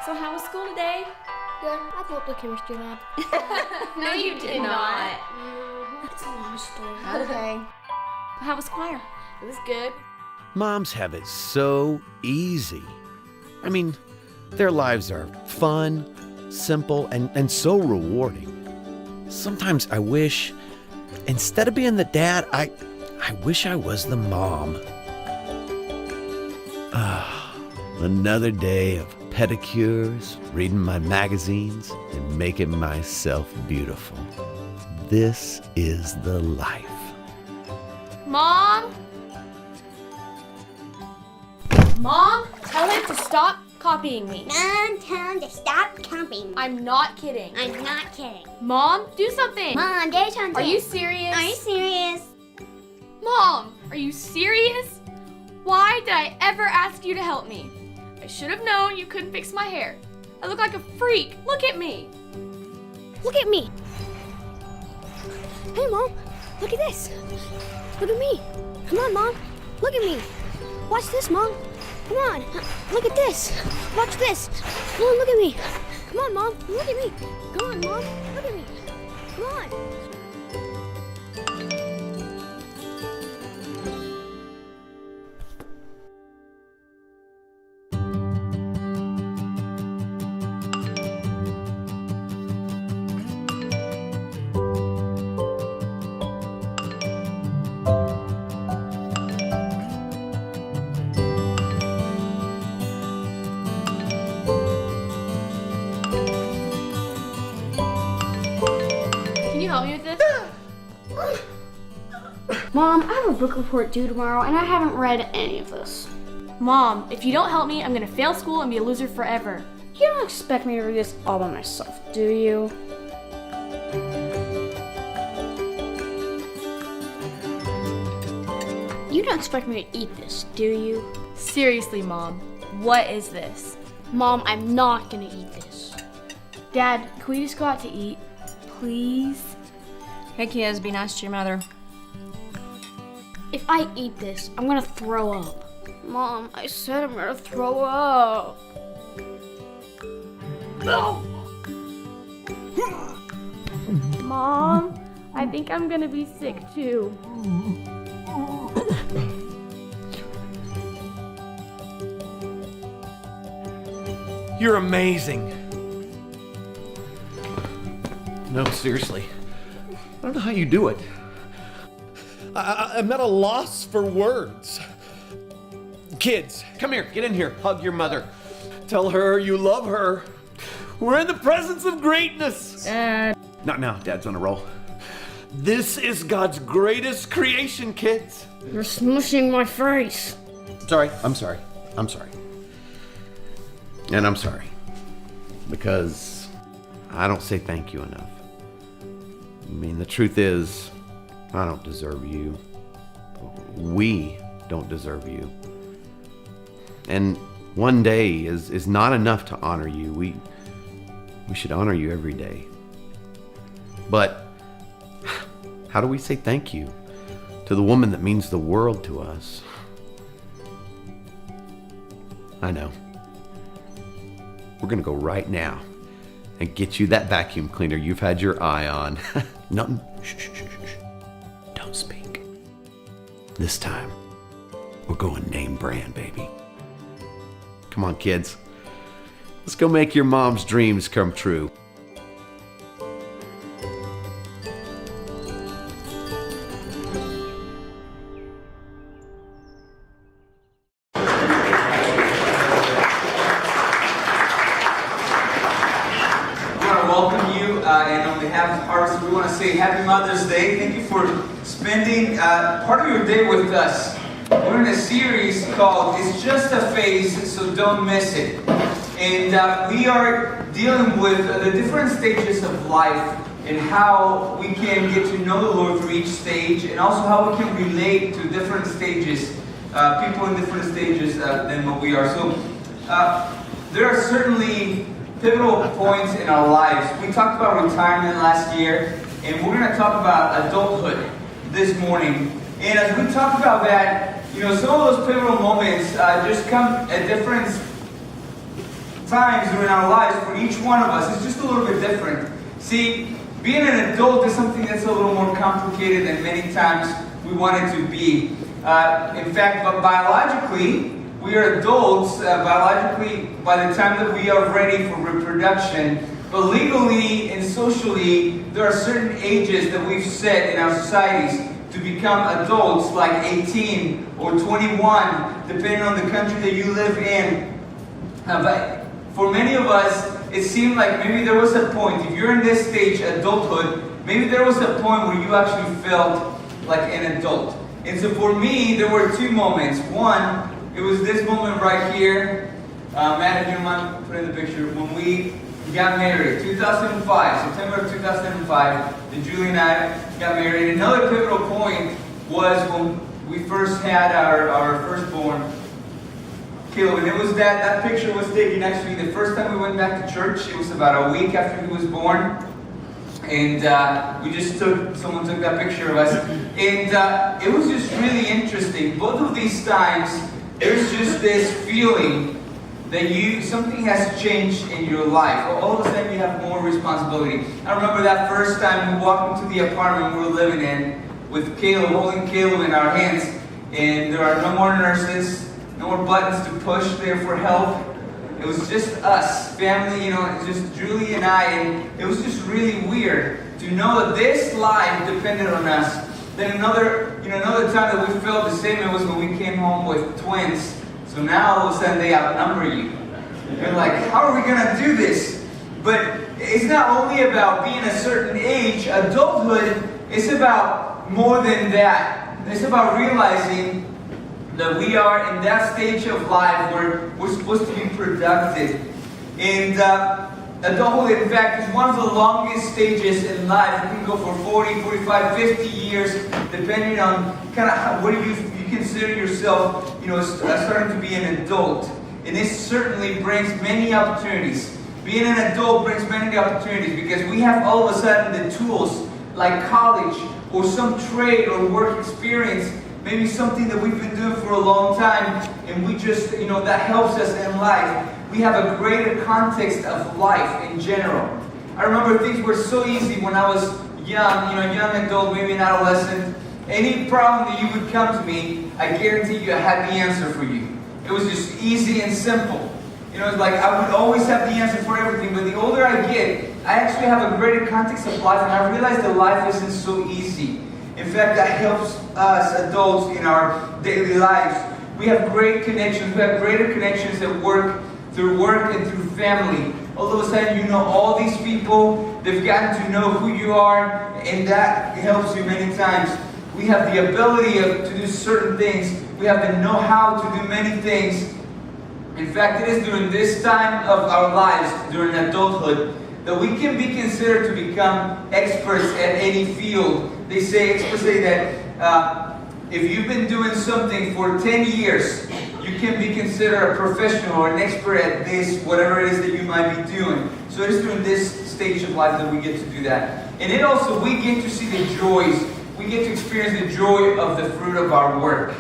So how was school today? Good. I thought the chemistry lab. No, you did not. It's a long story. Okay. How was choir? It was good. Moms have it so easy. I mean, their lives are fun, simple, and so rewarding. Sometimes I wish, instead of being the dad, I wish I was the mom. Another day of pedicures, reading my magazines, and making myself beautiful. This is the life. Mom? Mom, tell him to stop copying me. Mom, tell him to stop copying. I'm not kidding. I'm not kidding. Mom, do something. Mom, do something. Are you serious? Are you serious? Mom, are you serious? Why did I ever ask you to help me? I should have known you couldn't fix my hair. I look like a freak. Look at me. Look at me. Hey, Mom. Look at this. Look at me. Come on, Mom. Look at me. Watch this, Mom. Come on. Look at this. Watch this. Come on, look at me. Come on, Mom. Look at me. Come on, Mom. Look at me. Come on. Can you help me with this? Mom, I have a book report due tomorrow and I haven't read any of this. Mom, if you don't help me, I'm gonna fail school and be a loser forever. You don't expect me to read this all by myself, do you? You don't expect me to eat this, do you? Seriously, Mom, what is this? Mom, I'm not gonna eat this. Dad, can we just go out to eat? Please? Hey kids, be nice to your mother. If I eat this, I'm gonna throw up. Mom, I said I'm gonna throw up. No! Mom, I think I'm gonna be sick too. You're amazing. No, seriously. I don't know how you do it. I'm at a loss for words. Kids, come here, get in here, hug your mother. Tell her you love her. We're in the presence of greatness. Dad. Not now, Dad's on a roll. This is God's greatest creation, kids. You're smushing my face. Sorry, I'm sorry. I'm sorry. And I'm sorry. Because I don't say thank you enough. I mean, the truth is, I don't deserve you. We don't deserve you. And one day is not enough to honor you. We should honor you every day. But how do we say thank you to the woman that means the world to us? I know. We're gonna go right now and get you that vacuum cleaner you've had your eye on. Nothing. Shh, shh, shh, shh. Don't speak. This time, we're going name brand, baby. Come on, kids. Let's go make your mom's dreams come true. And on behalf of Harvest, we want to say Happy Mother's Day. Thank you for spending part of your day with us. We're in a series called It's Just a Phase, so don't miss it. And we are dealing with the different stages of life and how we can get to know the Lord through each stage, and also how we can relate to different stages, people in different stages than what we are. So there are certainly pivotal points in our lives. We talked about retirement last year, and we're going to talk about adulthood this morning. And as we talk about that, you know, some of those pivotal moments just come at different times during our lives for each one of us is just a little bit different. See, being an adult is something that's a little more complicated than many times we want it to be. In fact, but biologically, we are adults, biologically, by the time that we are ready for reproduction. But legally and socially, there are certain ages that we've set in our societies to become adults, like 18 or 21, depending on the country that you live in. But for many of us, it seemed like maybe there was a point, if you're in this stage, adulthood, maybe there was a point where you actually felt like an adult. And so for me, there were two moments. One, it was this moment right here. Matt, if you don't mind putting the picture, when we got married, 2005, September of 2005, then Julie and I got married. Another pivotal point was when we first had our firstborn, Caleb. And it was that picture was taken actually the first time we went back to church. It was about a week after he was born. And someone took that picture of us. And it was just really interesting. Both of these times, there's just this feeling that something has changed in your life. All of a sudden you have more responsibility. I remember that first time we walked into the apartment we were living in with Caleb, holding Caleb in our hands. And there are no more nurses, no more buttons to push there for help. It was just us, family, just Julie and I, and it was just really weird to know that this life depended on us. Then another time that we felt the same, it was when we came home with twins. So now all of a sudden they outnumber you. You're like, how are we gonna do this? But it's not only about being a certain age. Adulthood is about more than that. It's about realizing that we are in that stage of life where we're supposed to be productive. And adulthood, in fact, is one of the longest stages in life. You can go for 40, 45, 50 years, depending on kind of what you consider yourself, starting to be an adult. And this certainly brings many opportunities. Being an adult brings many opportunities because we have all of a sudden the tools like college or some trade or work experience, maybe something that we've been doing for a long time, and we just, that helps us in life. We have a greater context of life in general. I remember things were so easy when I was young, young adult, maybe an adolescent. Any problem that you would come to me, I guarantee you I had the answer for you. It was just easy and simple. It's like I would always have the answer for everything, but the older I get, I actually have a greater context of life, and I realize that life isn't so easy. In fact, that helps us adults in our daily lives. We have great connections. We have greater connections at work, through work and through family. All of a sudden, you know all these people. They've gotten to know who you are, and that helps you many times. We have the ability to do certain things. We have the know-how to do many things. In fact, it is during this time of our lives, during adulthood, that we can be considered to become experts at any field. Experts say that if you've been doing something for 10 years, you can be considered a professional or an expert at this, whatever it is that you might be doing. So it is during this stage of life that we get to do that. And it also, we get to see the joys. We get to experience the joy of the fruit of our work.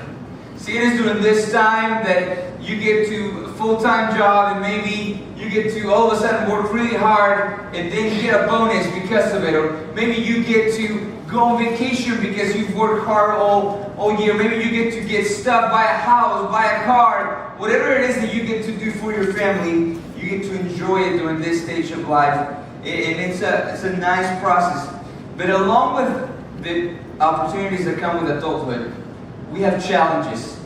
See, it is during this time that you get to a full-time job, and maybe you get to all of a sudden work really hard, and then you get a bonus because of it. Or maybe you get to go on vacation because you've worked hard all year. Maybe you get to get stuff, buy a house, buy a car. Whatever it is that you get to do for your family, you get to enjoy it during this stage of life. And it's a nice process. But along with the opportunities that come with adulthood, we have challenges.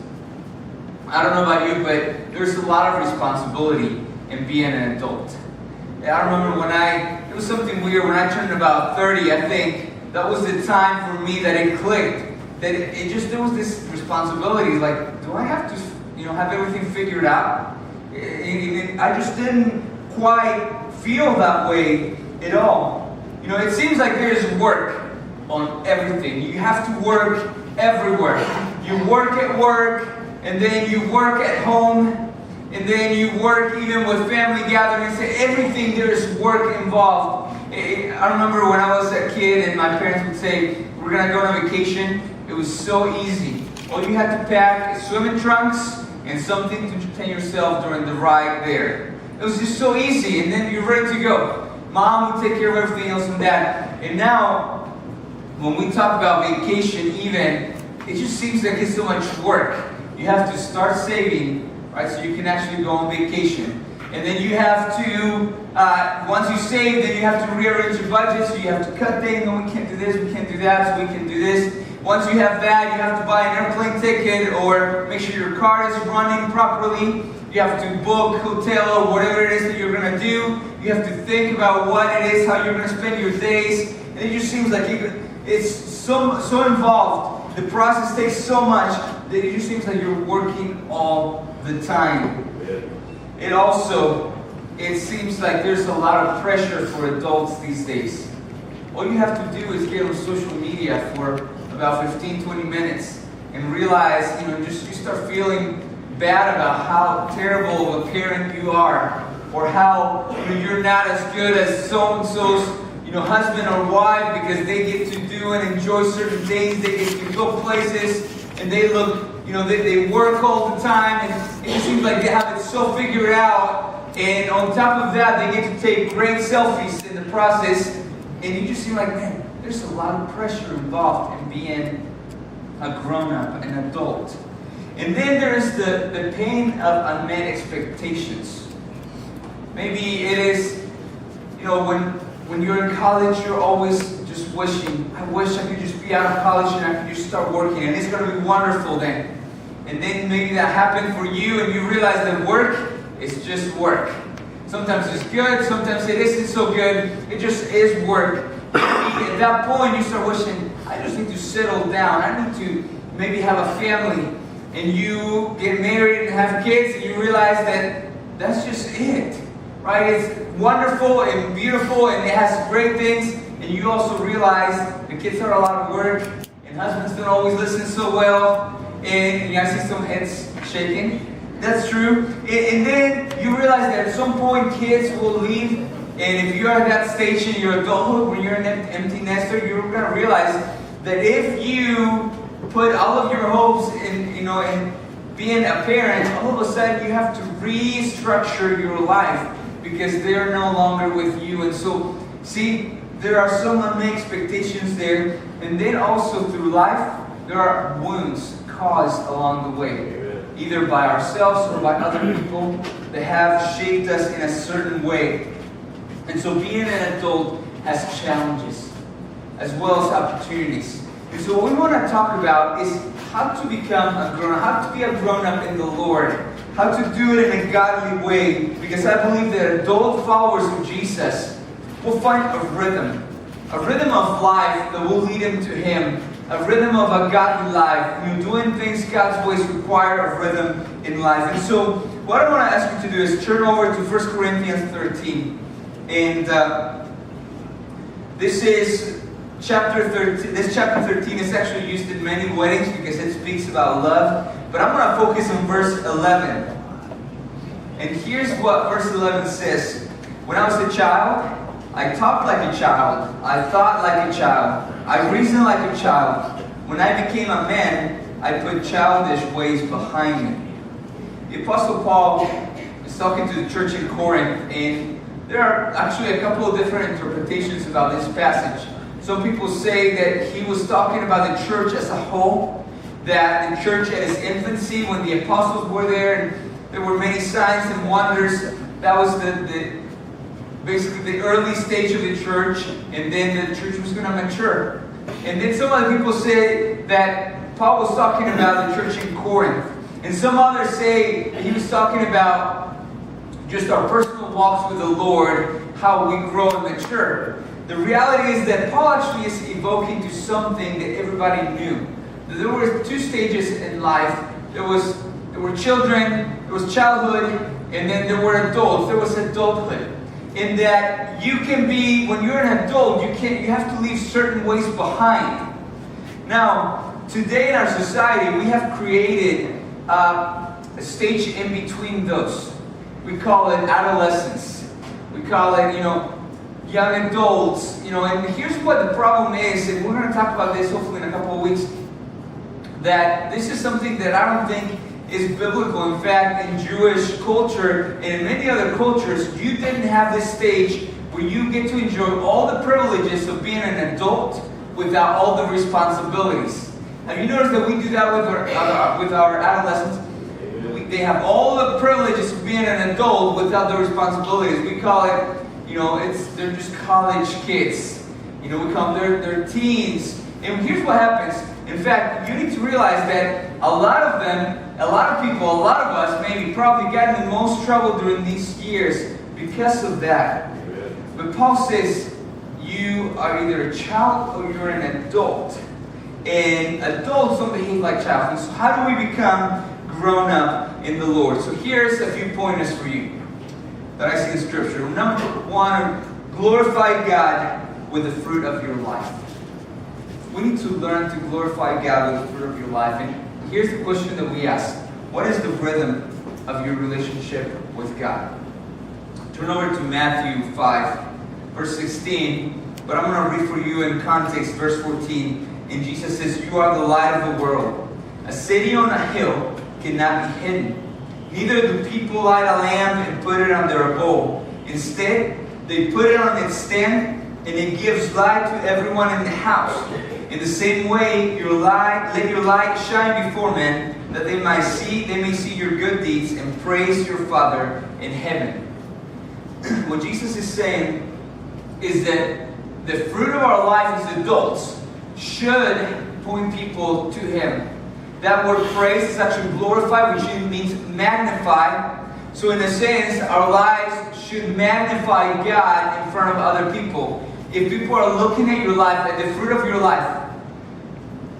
I don't know about you, but there's a lot of responsibility in being an adult. I remember it was something weird, when I turned about 30, I think, that was the time for me that it clicked. That there was this responsibility, like, do I have to, have everything figured out? And I just didn't quite feel that way at all. It seems like there's work on everything. You have to work everywhere. You work at work, and then you work at home, and then you work even with family gatherings. Everything, there's work involved. I remember when I was a kid and my parents would say, we're going to go on vacation. It was so easy. All you had to pack is swimming trunks and something to entertain yourself during the ride there. It was just so easy, and then you're ready to go. Mom would take care of everything else and dad. And now, when we talk about vacation even, it just seems like it's so much work. You have to start saving, right, so you can actually go on vacation. And then you have to, once you save, then you have to rearrange your budget, so you have to cut things. No, we can't do this, we can't do that, so we can do this. Once you have that, you have to buy an airplane ticket or make sure your car is running properly. You have to book hotel or whatever it is that you're going to do. You have to think about what it is, how you're going to spend your days. And it just seems like it's so involved. The process takes so much that it just seems like you're working all the time. It seems like there's a lot of pressure for adults these days. All you have to do is get on social media for about 15-20 minutes and realize, you start feeling bad about how terrible of a parent you are, or how you're not as good as so-and-so's husband or wife, because they get to do and enjoy certain things, they get to go places, and they look, they work all the time, and it seems like they have it so figured out, and on top of that, they get to take great selfies in the process, and you just seem like, man, there's a lot of pressure involved in being a grown-up, an adult. And then there's the pain of unmet expectations. Maybe it is, when you're in college, you're always just wishing, I wish I could just be out of college and I could just start working, and it's going to be wonderful then. And then maybe that happened for you, and you realize that work is just work. Sometimes it's good, sometimes it isn't so good. It just is work. At that point, you start wishing, I just need to settle down. I need to maybe have a family. And you get married and have kids, and you realize that that's just it. Right? It's wonderful and beautiful, and it has great things. And you also realize the kids are a lot of work, and husbands don't always listen so well. And I see some heads shaking. That's true. And then you realize that at some point kids will leave. And if you're at that stage in your adulthood, when you're an empty nester, you're going to realize that if you put all of your hopes in being a parent, all of a sudden you have to restructure your life because they're no longer with you. And so, see, there are some unmet expectations there. And then also through life, there are wounds caused along the way, either by ourselves or by other people that have shaped us in a certain way. And so being an adult has challenges as well as opportunities. And so what we want to talk about is how to become a grown-up, how to be a grown-up in the Lord, how to do it in a godly way, because I believe that adult followers of Jesus will find a rhythm of life that will lead them to Him, a rhythm of a godly life. Doing things God's ways require a rhythm in life. And so what I want to ask you to do is turn over to 1 Corinthians 13. And this is chapter 13. This chapter 13 is actually used in many weddings because it speaks about love. But I'm going to focus on verse 11. And here's what verse 11 says. When I was a child, I talked like a child. I thought like a child. I reasoned like a child. When I became a man, I put childish ways behind me. The Apostle Paul is talking to the church in Corinth, and there are actually a couple of different interpretations about this passage. Some people say that he was talking about the church as a whole, that the church at its infancy, when the apostles were there, and there were many signs and wonders. That was basically the early stage of the church, and then the church was going to mature. And then some other people say that Paul was talking about the church in Corinth. And some others say that he was talking about just our personal walks with the Lord, how we grow and mature. The reality is that Paul actually is evoking to something that everybody knew. There were two stages in life. There were children, there was childhood, and then there were adults. There was adulthood. In that you can be, when you're an adult, you have to leave certain ways behind. Now, today in our society, we have created a stage in between those. We call it adolescence. We call it, young adults. And here's what the problem is, and we're going to talk about this hopefully in a couple of weeks, that this is something that I don't think is biblical. In fact, in Jewish culture and in many other cultures, you didn't have this stage where you get to enjoy all the privileges of being an adult without all the responsibilities. Have you noticed that we do that with our adolescents? They have all the privileges of being an adult without the responsibilities. We call it, they're just college kids. We call them they're teens. And here's what happens. In fact, you need to realize that a lot of people, a lot of us maybe probably got in the most trouble during these years because of that. But Paul says, you are either a child or you're an adult. And adults don't behave like children. So how do we become grown up in the Lord? So here's a few pointers for you that I see in Scripture. Number one, glorify God with the fruit of your life. We need to learn to glorify God with the fruit of your life. And here's the question that we ask. What is the rhythm of your relationship with God? Turn over to Matthew 5, verse 16. But I'm going to read for you in context, verse 14. And Jesus says, you are the light of the world. A city on a hill cannot be hidden. Neither do people light a lamp and put it under a bowl. Instead, they put it on its stand, and it gives light to everyone in the house. In the same way, let your light shine before men, that they may see your good deeds and praise your Father in heaven. What Jesus is saying is that the fruit of our life as adults should point people to Him. That word praise is actually glorify, which means magnify. So in a sense, our lives should magnify God in front of other people. If people are looking at your life, at the fruit of your life,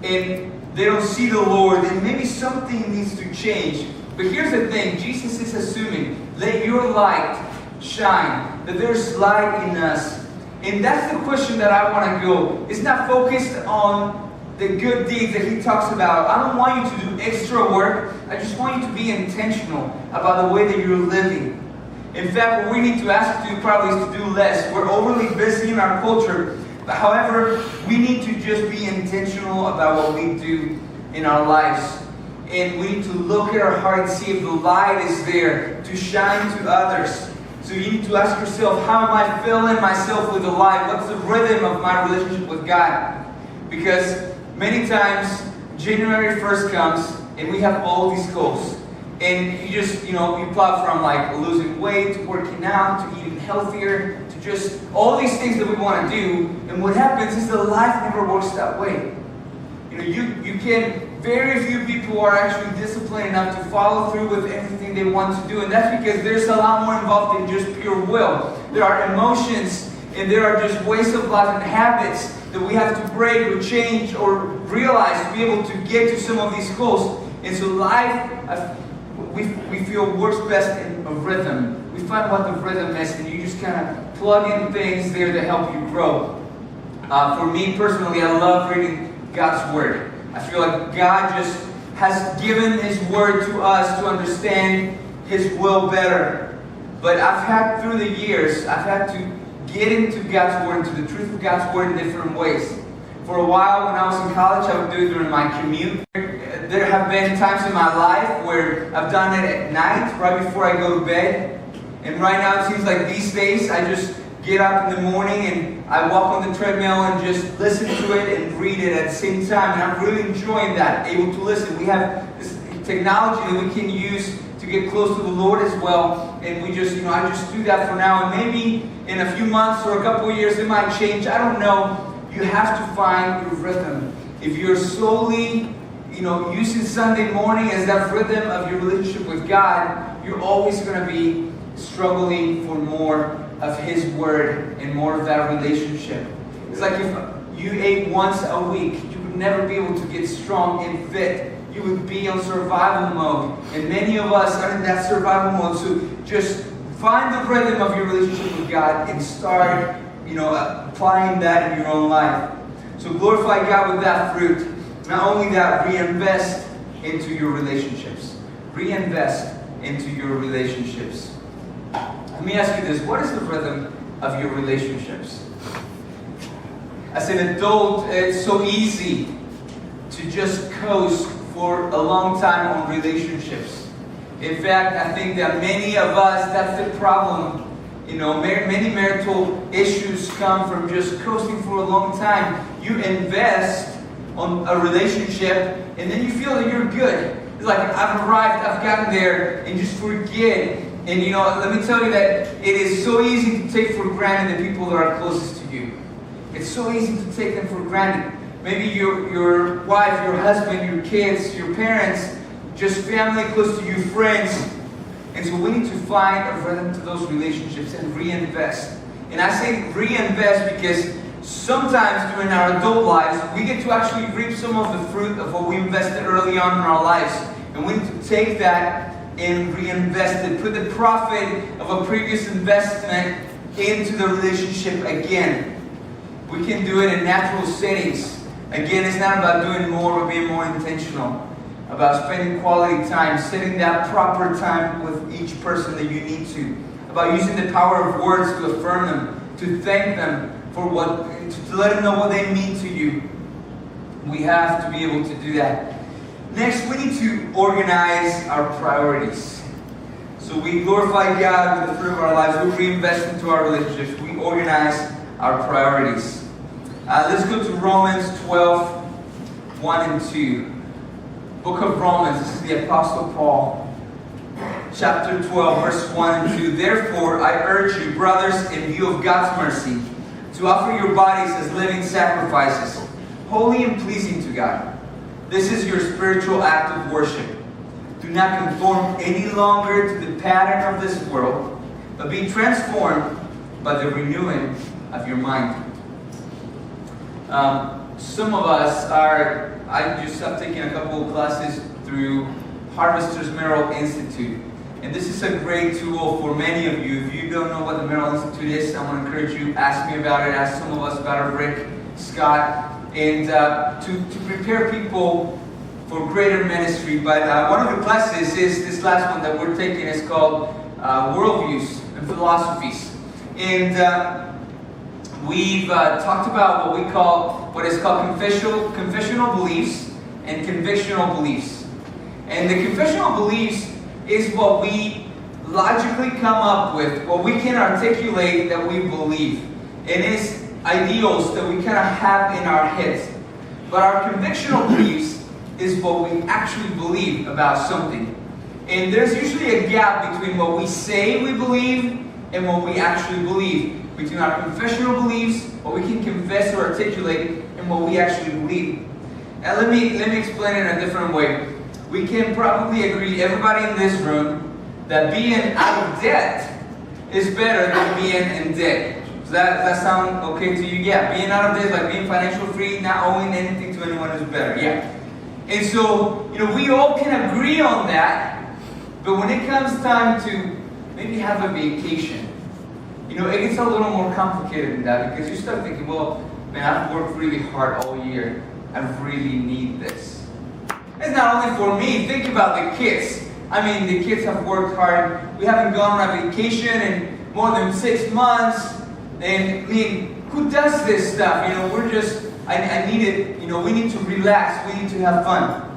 and they don't see the Lord, then maybe something needs to change. But here's the thing, Jesus is assuming, let your light shine, that there's light in us. And that's the question that I want to go. It's not focused on the good deeds that He talks about. I don't want you to do extra work. I just want you to be intentional about the way that you're living. In fact, what we need to ask you probably is to do less. We're overly busy in our culture. However, we need to just be intentional about what we do in our lives. And we need to look at our heart and see if the light is there to shine to others. So you need to ask yourself, how am I filling myself with the light? What's the rhythm of my relationship with God? Because many times, January 1st comes, and we have all these goals. And you just, you plot from like losing weight, to working out, to eating healthier, to just all these things that we want to do. And what happens is that life never works that way. Very few people are actually disciplined enough to follow through with everything they want to do. And that's because there's a lot more involved than just pure will. There are emotions, and there are just ways of life and habits that we have to break or change or realize to be able to get to some of these goals. And so life, we feel works best in a rhythm. We find what the rhythm is, and you just kind of plug in things there to help you grow. For me personally, I love reading God's Word. I feel like God just has given His Word to us to understand His will better. But through the years, I've had to get into God's Word, into the truth of God's Word in different ways. For a while, when I was in college, I would do it during my commute. There have been times in my life where I've done it at night, right before I go to bed. And right now, it seems like these days, I just get up in the morning and I walk on the treadmill and just listen to it and read it at the same time. And I'm really enjoying that, able to listen. We have this technology that we can use to get close to the Lord as well. And I just do that for now. And maybe in a few months or a couple of years, it might change. I don't know. You have to find your rhythm. If you're solely, using Sunday morning as that rhythm of your relationship with God, you're always going to be struggling for more of His Word and more of that relationship. It's like if you ate once a week, you would never be able to get strong and fit. You would be on survival mode. And many of us are in that survival mode. So just find the rhythm of your relationship with God and start, applying that in your own life. So glorify God with that fruit. Not only that, reinvest into your relationships. Reinvest into your relationships. Let me ask you this. What is the rhythm of your relationships? As an adult, it's so easy to just coast for a long time on relationships. In fact, I think that many of us, that's the problem. You know, many marital issues come from just coasting for a long time. You invest on a relationship and then you feel that you're good. It's like, I've arrived, I've gotten there, and just forget. And you know, let me tell you that it is so easy to take for granted the people that are closest to you. It's so easy to take them for granted. Maybe your wife, your husband, your kids, your parents, just family close to you, friends. And so we need to find a rhythm to those relationships and reinvest. And I say reinvest because sometimes during our adult lives, we get to actually reap some of the fruit of what we invested early on in our lives. And we need to take that and reinvest it. Put the profit of a previous investment into the relationship again. We can do it in natural settings. Again, it's not about doing more, but being more intentional. About spending quality time, setting that proper time with each person that you need to. About using the power of words to affirm them, to thank them for what, to let them know what they mean to you. We have to be able to do that. Next, we need to organize our priorities. So we glorify God with the fruit of our lives. We reinvest into our relationships. We organize our priorities. Let's go to Romans 12, 1 and 2. Book of Romans, this is the Apostle Paul. Chapter 12, verse 1 and 2. Therefore, I urge you, brothers, in view of God's mercy, to offer your bodies as living sacrifices, holy and pleasing to God. This is your spiritual act of worship. Do not conform any longer to the pattern of this world, but be transformed by the renewing of your mind. Some of us are, I just have taken a couple of classes through Harvester's Merrill Institute. And this is a great tool for many of you. If you don't know what the Merrill Institute is, I want to encourage you, ask me about it, ask some of us about it, Rick, Scott, and to prepare people for greater ministry. But one of the classes is this last one that we're taking is called Worldviews and Philosophies. And we've talked about what is called confessional beliefs and convictional beliefs. And the confessional beliefs is what we logically come up with, what we can articulate that we believe. And it's ideals that we kind of have in our heads. But our convictional beliefs is what we actually believe about something. And there's usually a gap between what we say we believe and what we actually believe. Between our confessional beliefs, what we can confess or articulate, and what we actually believe. And let me explain it in a different way. We can probably agree, everybody in this room, that being out of debt is better than being in debt. Does that sound okay to you? Yeah, being out of debt is like being financial free, not owing anything to anyone is better. Yeah. And so, we all can agree on that, but when it comes time to maybe have a vacation, it gets a little more complicated than that, because you start thinking, well, man, I've worked really hard all year. I really need this. It's not only for me. Think about the kids. I mean, the kids have worked hard. We haven't gone on a vacation in more than 6 months. And who does this stuff? I need it. We need to relax. We need to have fun.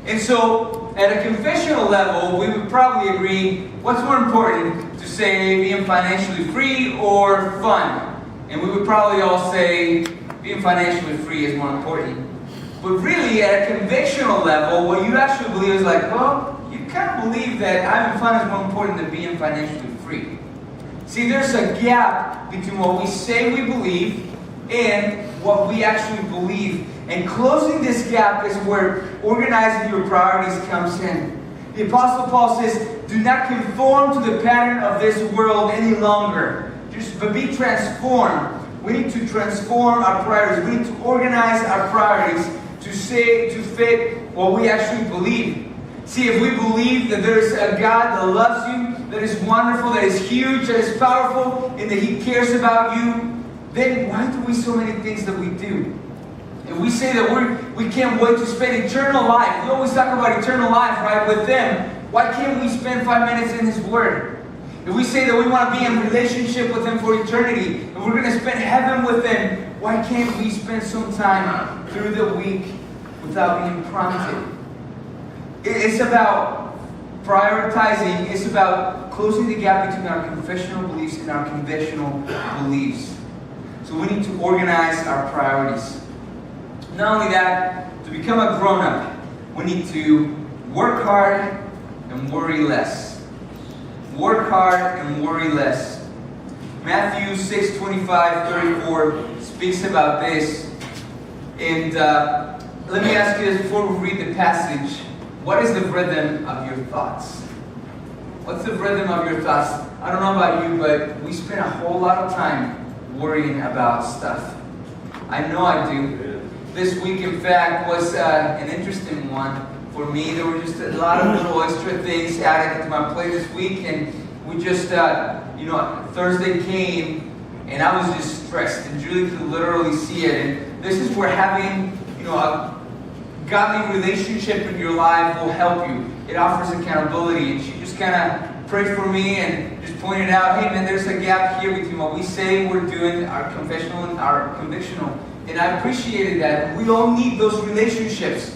And so, at a confessional level, we would probably agree, what's more important, to say being financially free or fun? And we would probably all say being financially free is more important. But really, at a convictional level, what you actually believe is like, well, you kind of believe that having fun is more important than being financially free. See, there's a gap between what we say we believe and what we actually believe. And closing this gap is where organizing your priorities comes in. The Apostle Paul says, do not conform to the pattern of this world any longer. But be transformed. We need to transform our priorities. We need to organize our priorities to fit what we actually believe. See, if we believe that there's a God that loves you, that is wonderful, that is huge, that is powerful, and that He cares about you, then why do we so many things that we do? If we say that we can't wait to spend eternal life, we always talk about eternal life, right, with them. Why can't we spend 5 minutes in His Word? If we say that we want to be in relationship with Him for eternity, and we're going to spend heaven with Him, why can't we spend some time through the week without being prompted? It's about prioritizing. It's about closing the gap between our confessional beliefs and our convictional beliefs. So we need to organize our priorities. Not only that, to become a grown-up, we need to work hard and worry less. Work hard and worry less. Matthew 6:25-34 speaks about this. And let me ask you this before we read the passage. What is the rhythm of your thoughts? What's the rhythm of your thoughts? I don't know about you, but we spend a whole lot of time worrying about stuff. I know I do. This week, in fact, was an interesting one for me. There were just a lot of little extra things added to my plate this week, and we just, Thursday came, and I was just stressed, and Julie could literally see it. And this is where having, a godly relationship in your life will help you. It offers accountability, and she just kind of prayed for me and just pointed out, hey man, there's a gap here between what we say we're doing, our confessional and our convictional. And I appreciated that. We all need those relationships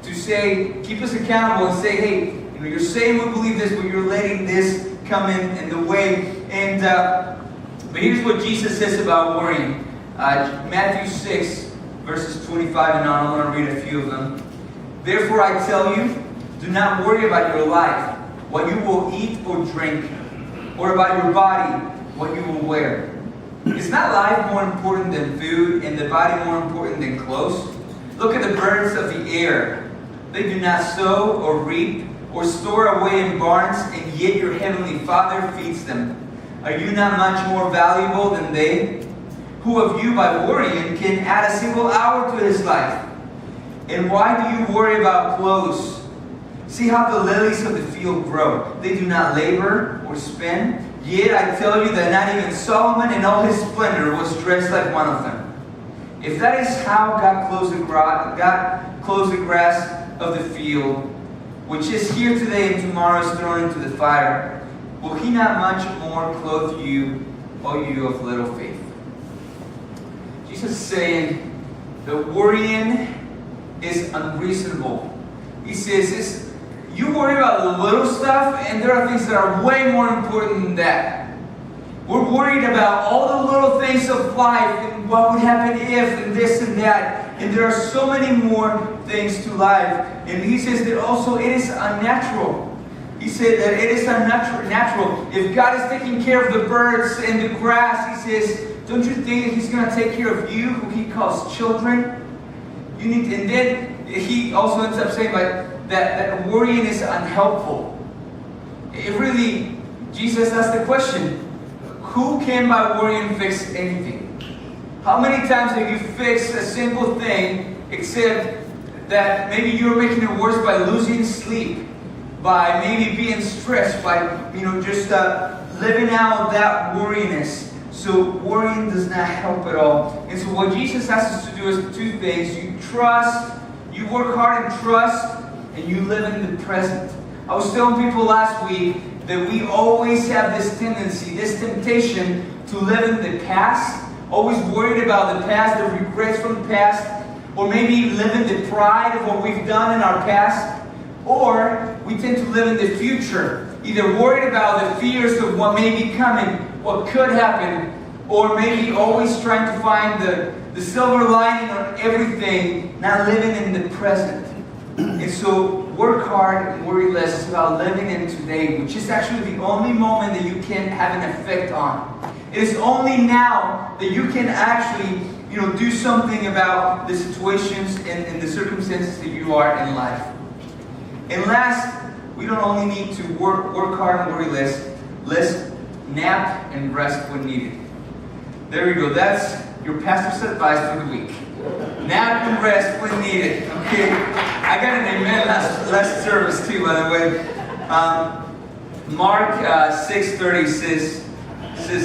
to say, keep us accountable and say, hey, you're saying we believe this, but you're letting this come in the way. And but here's what Jesus says about worrying. Matthew 6, verses 25 and on. I want to read a few of them. Therefore I tell you, do not worry about your life, what you will eat or drink, or about your body, what you will wear. Is not life more important than food, and the body more important than clothes? Look at the birds of the air. They do not sow or reap or store away in barns, and yet your heavenly Father feeds them. Are you not much more valuable than they? Who of you, by worrying, can add a single hour to his life? And why do you worry about clothes? See how the lilies of the field grow. They do not labor or spin. Yet I tell you that not even Solomon in all his splendor was dressed like one of them. If that is how God clothes the grass of the field, which is here today and tomorrow is thrown into the fire, will he not much more clothe you, O you of little faith? Jesus is saying that worrying is unreasonable. He says, you worry about the little stuff, and there are things that are way more important than that. We're worried about all the little things of life, and what would happen if, and this and that. And there are so many more things to life. And he says that also it is unnatural. He said that it is unnatural. If God is taking care of the birds and the grass, he says, don't you think that he's going to take care of you, who he calls children? You need to, and then he also ends up saying that worrying is unhelpful. It really, Jesus asked the question, who can by worrying fix anything? How many times have you fixed a simple thing, except that maybe you're making it worse by losing sleep, by maybe being stressed, by just living out that worriness. So worrying does not help at all. And so what Jesus asks us to do is two things. You trust, you work hard and trust, and you live in the present. I was telling people last week that we always have this tendency, this temptation to live in the past, always worried about the past, the regrets from the past, or maybe live in the pride of what we've done in our past, or we tend to live in the future, either worried about the fears of what may be coming, what could happen, or maybe always trying to find the silver lining on everything, not living in the present. And so work hard and worry less. It's about living in today, which is actually the only moment that you can have an effect on. It is only now that you can actually do something about the situations and the circumstances that you are in life. And last, we don't only need to work hard and worry less. Let's nap and rest when needed. There we go. That's your pastor's advice for the week. Nap and rest when needed. Okay. I got an amen last service too, by the way. Mark 6:30 says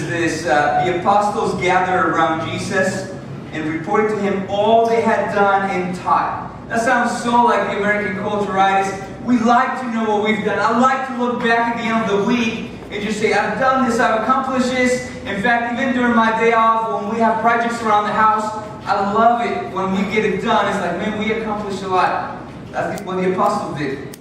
this: the apostles gathered around Jesus and reported to him all they had done and taught. That sounds so like the American culture, right? We like to know what we've done. I like to look back at the end of the week and just say, I've done this, I've accomplished this. In fact, even during my day off, when we have projects around the house, I love it when we get it done. It's like, man, we accomplished a lot. That's what the apostles did.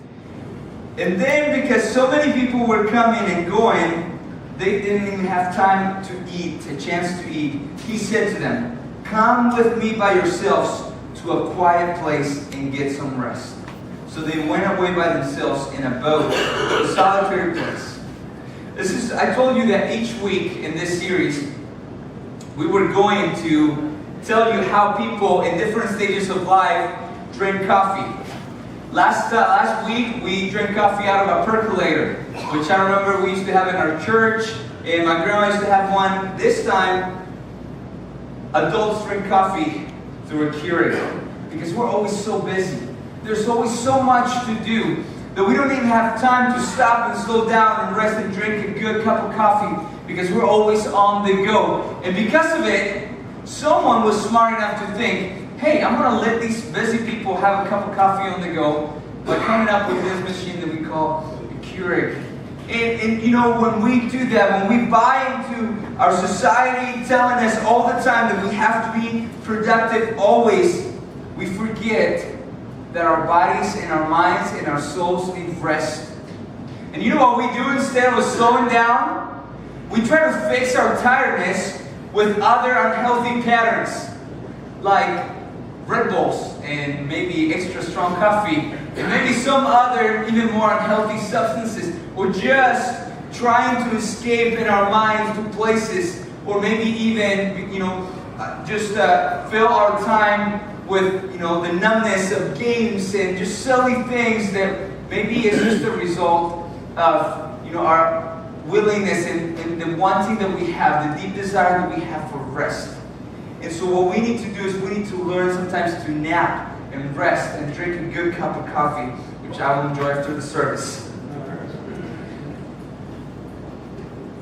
And then because so many people were coming and going, they didn't even have time to eat, a chance to eat. He said to them, "Come with me by yourselves to a quiet place and get some rest." So they went away by themselves in a boat to a solitary place. I told you that each week in this series, we were going to tell you how people in different stages of life drink coffee. Last week, we drank coffee out of a percolator, which I remember we used to have in our church, and my grandma used to have one. This time, adults drink coffee through a Keurig, because we're always so busy. There's always so much to do that we don't even have time to stop and slow down and rest and drink a good cup of coffee, because we're always on the go. And because of it, someone was smart enough to think, hey, I'm going to let these busy people have a cup of coffee on the go by coming up with this machine that we call a Keurig. And you know, when we do that, when we buy into our society telling us all the time that we have to be productive always, we forget that our bodies and our minds and our souls need rest. And you know what we do instead of slowing down? We try to fix our tiredness with other unhealthy patterns, like Red Bulls and maybe extra strong coffee and maybe some other even more unhealthy substances, or just trying to escape in our minds to places, or maybe even just fill our time with the numbness of games and just silly things that maybe is just a result of our willingness and the wanting that we have, the deep desire that we have for rest. And so what we need to do is we need to learn sometimes to nap and rest and drink a good cup of coffee, which I will enjoy after the service.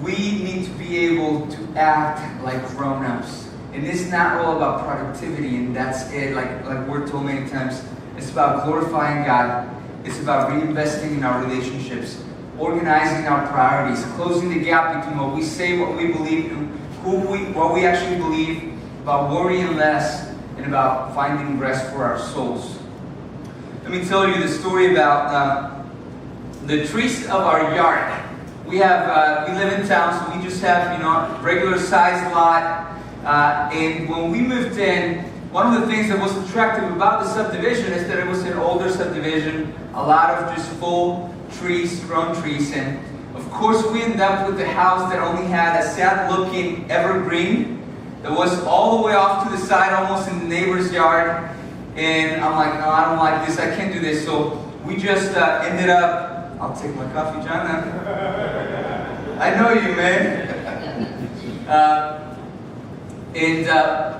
We need to be able to act like grown-ups. And it's not all about productivity and that's it, like we're told many times. It's about glorifying God. It's about reinvesting in our relationships, organizing our priorities, closing the gap between what we say, what we believe, and what we actually believe, about worrying less, and about finding rest for our souls. Let me tell you the story about the trees of our yard. We live in town, so we just have a regular sized lot. And when we moved in, one of the things that was attractive about the subdivision is that it was an older subdivision, a lot of just full trees, grown trees, and of course we ended up with a house that only had a sad-looking evergreen that was all the way off to the side, almost in the neighbor's yard. And I'm like, no, I don't like this, I can't do this. So we just ended up, I'll take my coffee, John. I know you, man.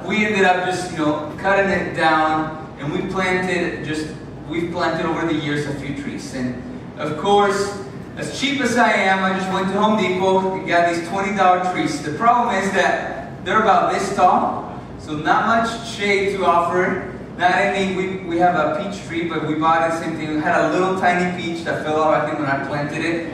We ended up just, cutting it down, and we've planted over the years a few trees. And of course, as cheap as I am, I just went to Home Depot and got these $20 trees. The problem is that they're about this tall, so not much shade to offer. Not any, we have a peach tree, but we bought the same thing. We had a little tiny peach that fell out, I think, when I planted it.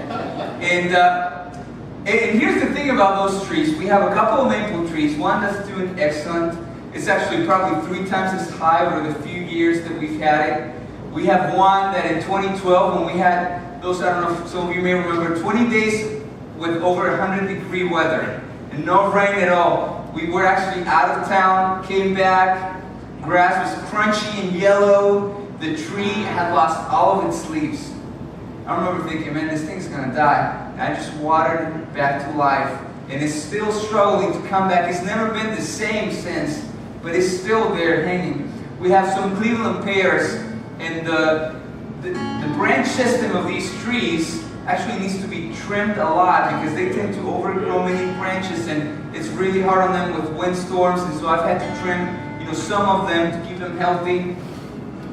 And here's the thing about those trees. We have a couple of maple trees. One that's doing excellent. It's actually probably 3 times as high over the few years that we've had it. We have one that in 2012, when we had those, I don't know if some of you may remember, 20 days with over 100-degree weather and no rain at all. We were actually out of town, came back, grass was crunchy and yellow. The tree had lost all of its leaves. I remember thinking, man, this thing's gonna die. And I just watered it back to life, and it's still struggling to come back. It's never been the same since, but it's still there hanging. We have some Cleveland pears, and the branch system of these trees actually needs to be trimmed a lot because they tend to overgrow many branches, and it's really hard on them with windstorms. And so I've had to trim, some of them to keep them healthy.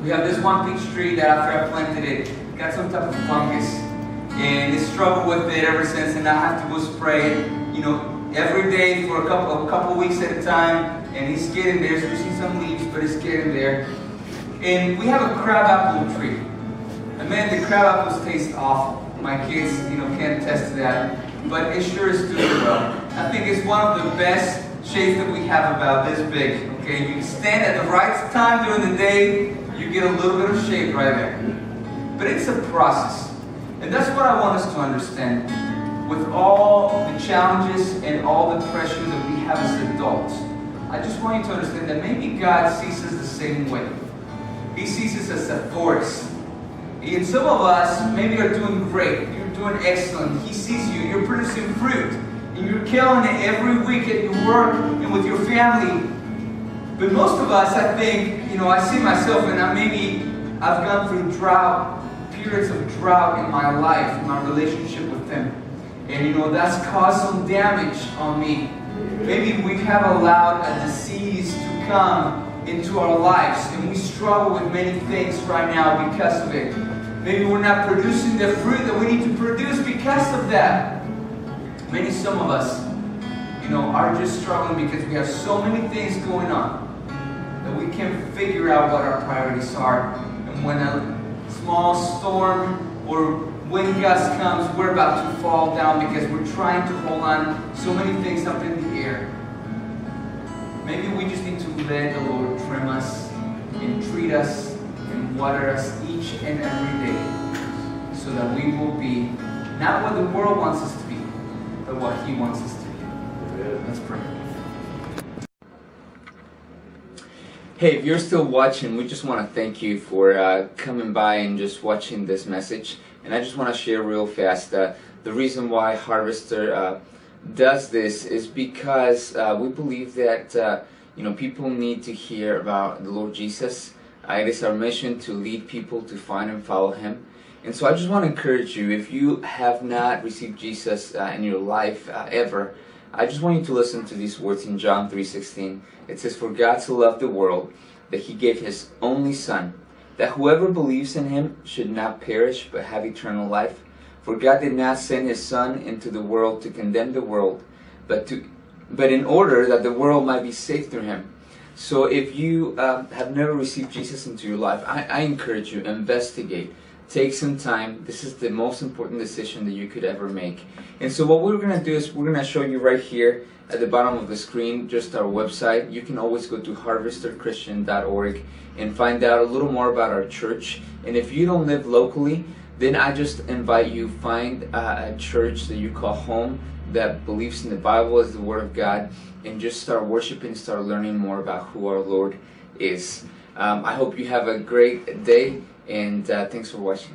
We have this one peach tree that after I planted it, got some type of fungus, and it's struggled with it ever since. And I have to go spray it, every day for a couple weeks at a time. And it's getting there. So you see some leaves, but it's getting there. And we have a crabapple tree. And man, the crab apples taste awful. My kids, can't attest to that, but it sure is doing well. I think it's one of the best shades that we have, about this big. Okay, you stand at the right time during the day, you get a little bit of shade right there. But it's a process. And that's what I want us to understand. With all the challenges and all the pressure that we have as adults, I just want you to understand that maybe God sees us the same way. He sees us as a force. And some of us maybe are doing great. You're doing excellent. He sees you. You're producing fruit. And you're killing it every week at your work and with your family. But most of us, I think, I see myself, and I've gone through periods of drought in my life, in my relationship with Him. And that's caused some damage on me. Maybe we have allowed a disease to come into our lives, and we struggle with many things right now because of it. Maybe we're not producing the fruit that we need to produce because of that. Some of us, are just struggling because we have so many things going on that we can't figure out what our priorities are. And when a small storm or wind gust comes, we're about to fall down because we're trying to hold on so many things up in the air. Maybe we just need to let the Lord trim us and treat us and water us each and every day so that we will be not what the world wants us to be, but what He wants us to be. Let's pray. Hey, if you're still watching, we just want to thank you for coming by and just watching this message. And I just want to share real fast the reason why Harvester does this is because we believe that people need to hear about the Lord Jesus. It is our mission to lead people to find and follow Him. And so I just want to encourage you, if you have not received Jesus in your life ever, I just want you to listen to these words in John 3:16. It says, "For God so loved the world that He gave His only Son, that whoever believes in Him should not perish but have eternal life. For God did not send His Son into the world to condemn the world, but in order that the world might be saved through Him." So if you have never received Jesus into your life, I encourage you, investigate. Take some time. This is the most important decision that you could ever make. And so what we're going to do is we're going to show you right here at the bottom of the screen just our website. You can always go to harvesterchristian.org and find out a little more about our church. And if you don't live locally, then I just invite you find a church that you call home that believes in the Bible as the Word of God, and just start worshiping, start learning more about who our Lord is. I hope you have a great day. And thanks for watching.